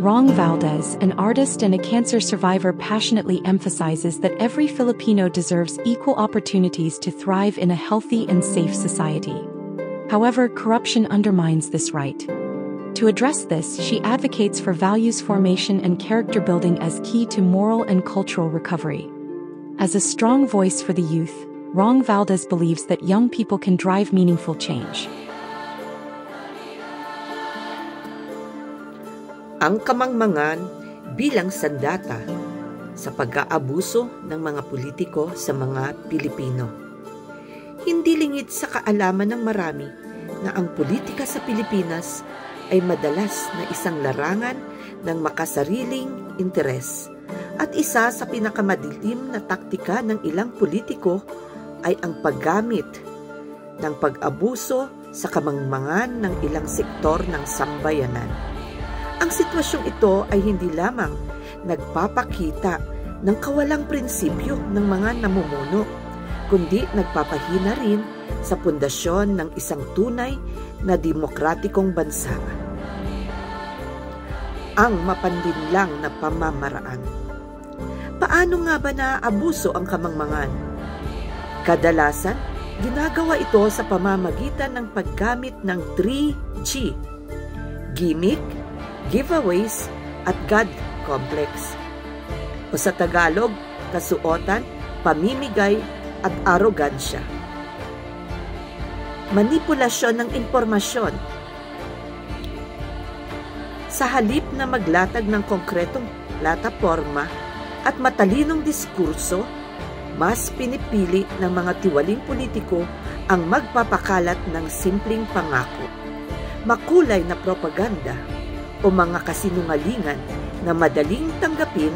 Rong Valdez, an artist and a cancer survivor, passionately emphasizes that every Filipino deserves equal opportunities to thrive in a healthy and safe society. However, corruption undermines this right. To address this, she advocates for values formation and character building as key to moral and cultural recovery. As a strong voice for the youth, Rong Valdez believes that young people can drive meaningful change. Ang kamangmangan bilang sandata sa pag-aabuso ng mga politiko sa mga Pilipino. Hindi lingid sa kaalaman ng marami na ang politika sa Pilipinas ay madalas na isang larangan ng makasariling interes. At isa sa pinakamadilim na taktika ng ilang politiko ay ang paggamit ng pag-abuso sa kamangmangan ng ilang sektor ng sambayanan. Ang sitwasyong ito ay hindi lamang nagpapakita ng kawalang prinsipyo ng mga namumuno, kundi nagpapahina rin sa pundasyon ng isang tunay na demokratikong bansa. Ang mapanlinlang na pamamaraan. Paano nga ba naaabuso ang kamangmangan? Kadalasan, ginagawa ito sa pamamagitan ng paggamit ng 3G: gimmick, giveaways, at God complex. O sa Tagalog, kasuotan, pamimigay, at arogansya. Manipulasyon ng impormasyon. Sa halip na maglatag ng konkretong plataporma at matalinong diskurso, mas pinipili ng mga tiwaling politiko ang magpapakalat ng simpleng pangako, makulay na propaganda, o mga kasinungalingan na madaling tanggapin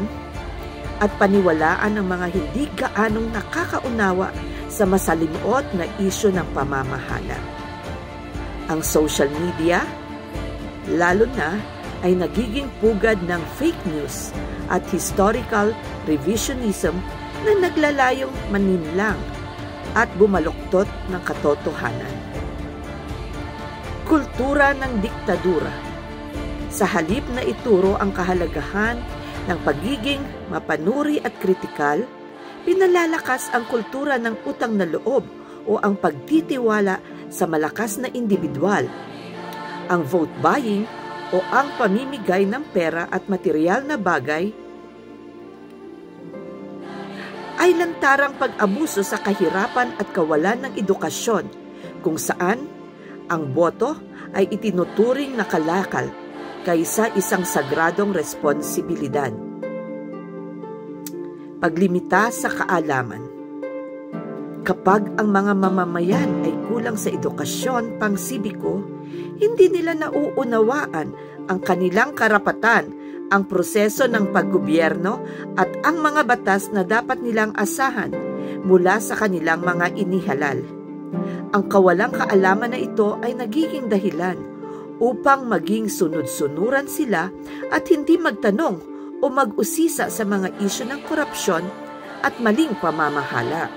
at paniwalaan ng mga hindi gaanong nakakaunawa sa masalimuot na isyu ng pamamahala. Ang social media, lalo na, ay nagiging pugad ng fake news at historical revisionism na naglalayong maninlang at bumaluktot ng katotohanan. Kultura ng diktadura. Sa halip na ituro ang kahalagahan ng pagiging mapanuri at kritikal, pinalalakas ang kultura ng utang na loob o ang pagtitiwala sa malakas na individual, ang vote buying o ang pamimigay ng pera at material na bagay, ay lantarang pag-abuso sa kahirapan at kawalan ng edukasyon, kung saan ang boto ay itinuturing na kalakal kaysa isang sagradong responsibilidad. Paglimita sa kaalaman. Kapag ang mga mamamayan ay kulang sa edukasyon pangsibiko, hindi nila nauunawaan ang kanilang karapatan, ang proseso ng paggobyerno at ang mga batas na dapat nilang asahan mula sa kanilang mga inihalal. Ang kawalang kaalaman na ito ay nagiging dahilan upang maging sunod-sunuran sila at hindi magtanong o mag-usisa sa mga isyu ng korupsyon at maling pamamahala.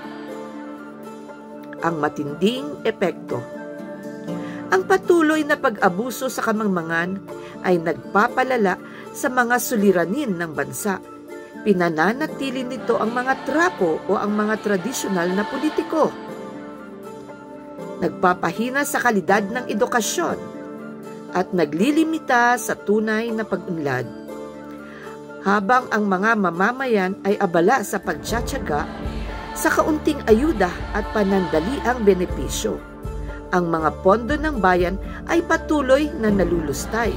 Ang matinding epekto. Ang patuloy na pag-abuso sa kamangmangan ay nagpapalala sa mga suliranin ng bansa. Pinananatili nito ang mga trapo o ang mga tradisyonal na politiko. Nagpapahina sa kalidad ng edukasyon at naglilimita sa tunay na pag-unlad. Habang ang mga mamamayan ay abala sa pagtsatsaga sa kaunting ayuda at panandaliang benepisyo, ang mga pondo ng bayan ay patuloy na nalulustay.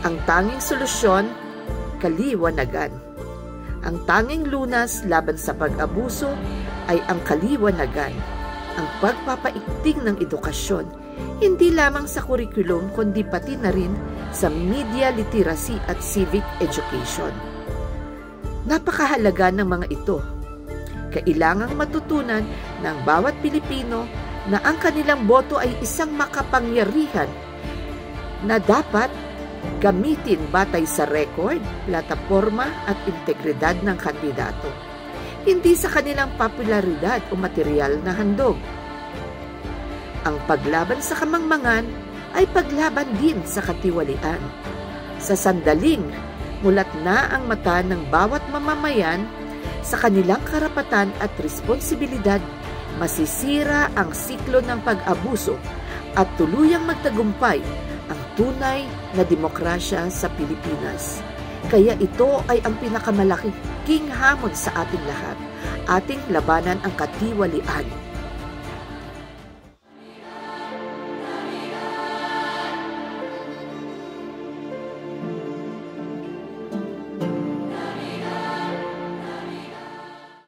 Ang tanging solusyon, kaliwanagan. Ang tanging lunas laban sa pag-abuso ay ang kaliwanagan, ang pagpapaigting ng edukasyon, hindi lamang sa kurikulum kundi pati na rin sa media literacy at civic education. Napakahalaga ng mga ito. Kailangang matutunan ng bawat Pilipino na ang kanilang boto ay isang makapangyarihan na dapat gamitin batay sa record, plataporma at integridad ng kandidato, hindi sa kanilang popularidad o material na handog. Ang paglaban sa kamangmangan ay paglaban din sa katiwalian. Sa sandaling mulat na ang mata ng bawat mamamayan sa kanilang karapatan at responsibilidad, masisira ang siklo ng pag-abuso at tuluyang magtagumpay ang tunay na demokrasya sa Pilipinas. Kaya ito ay ang pinakamalaking hamon sa ating lahat. Ating labanan ang katiwalian